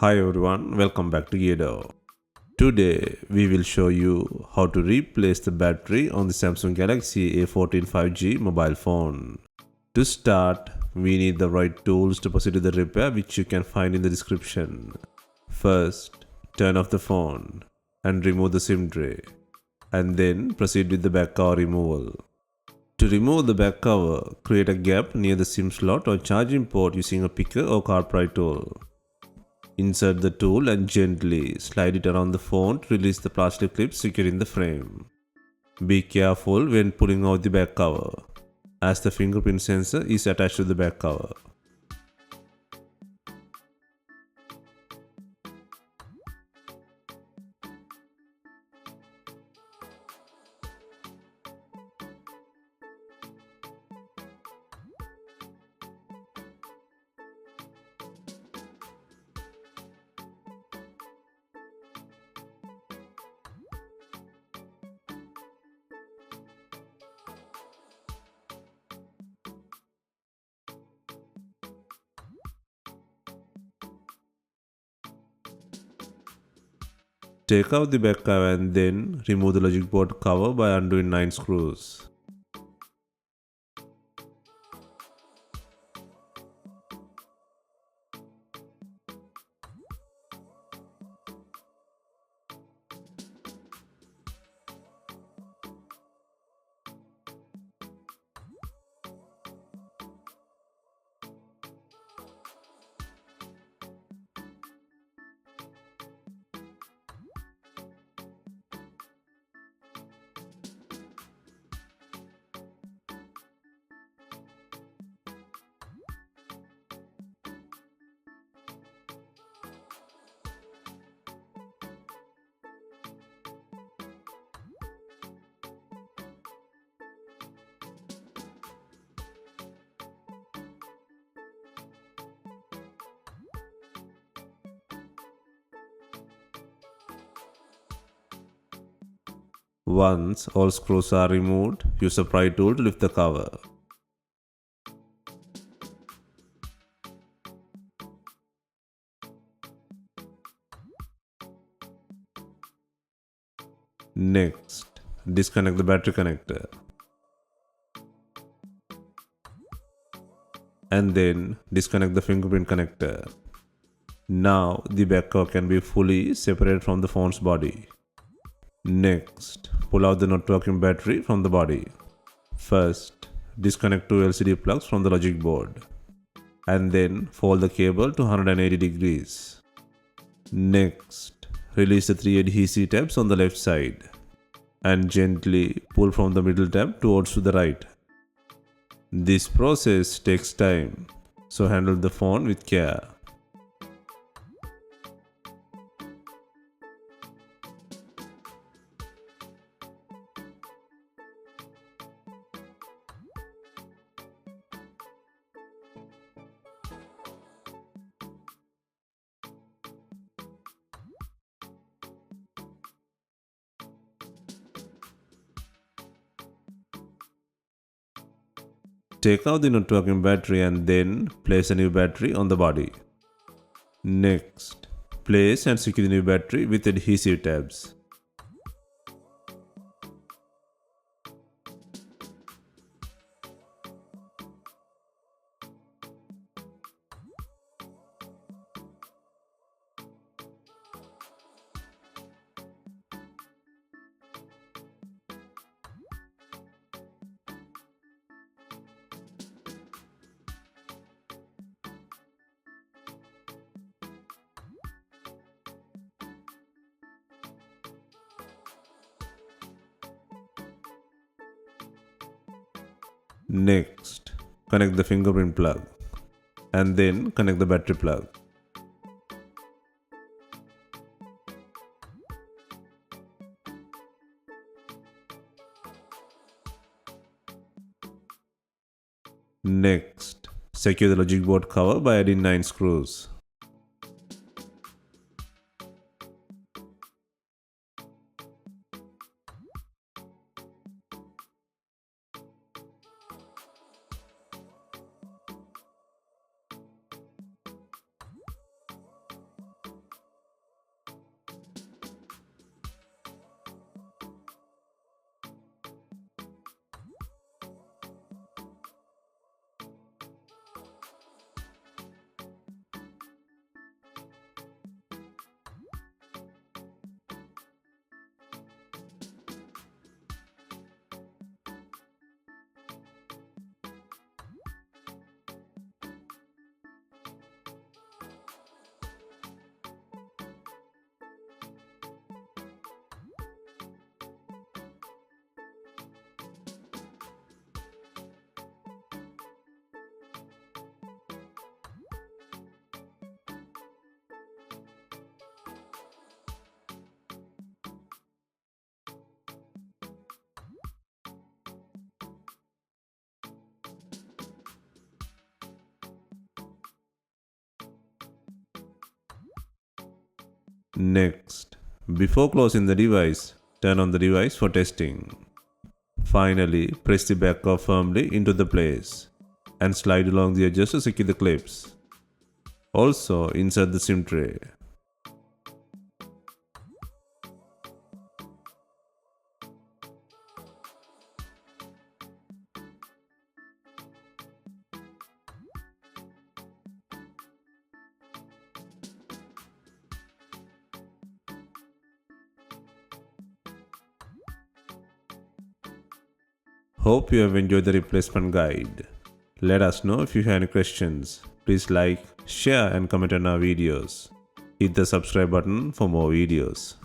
Hi everyone, welcome back to Gedo. Today we will show you how to replace the battery on the Samsung Galaxy A14 5G mobile phone. To start, we need the right tools to proceed with the repair, which you can find in the description. First, turn off the phone and remove the SIM tray, and then proceed with the back cover removal. To remove the back cover, create a gap near the SIM slot or charging port using a picker or car pry tool. Insert the tool and gently slide it around the phone to release the plastic clip securing the frame. Be careful when pulling out the back cover, as the fingerprint sensor is attached to the back cover. Take out the back cover and then remove the logic board cover by undoing 9 screws. Once all screws are removed, use a pry tool to lift the cover. Next, disconnect the battery connector. And then disconnect the fingerprint connector. Now the back cover can be fully separated from the phone's body. Next, pull out the not working battery from the body. First, disconnect two LCD plugs from the logic board, and then fold the cable to 180 degrees. Next, release the three adhesive tabs on the left side and gently pull from the middle tab towards to the right. This process takes time, so handle the phone with care. Take out the not working battery and then place a new battery on the body. Next, place and secure the new battery with adhesive tabs. Next, connect the fingerprint plug and then connect the battery plug. Next, secure the logic board cover by adding 9 screws. Next, before closing the device, turn on the device for testing. Finally, press the back cover firmly into the place and slide along the edges to secure the clips. Also, insert the SIM tray. Hope you have enjoyed the replacement guide. Let us know if you have any questions. Please like, share and comment on our videos. Hit the subscribe button for more videos.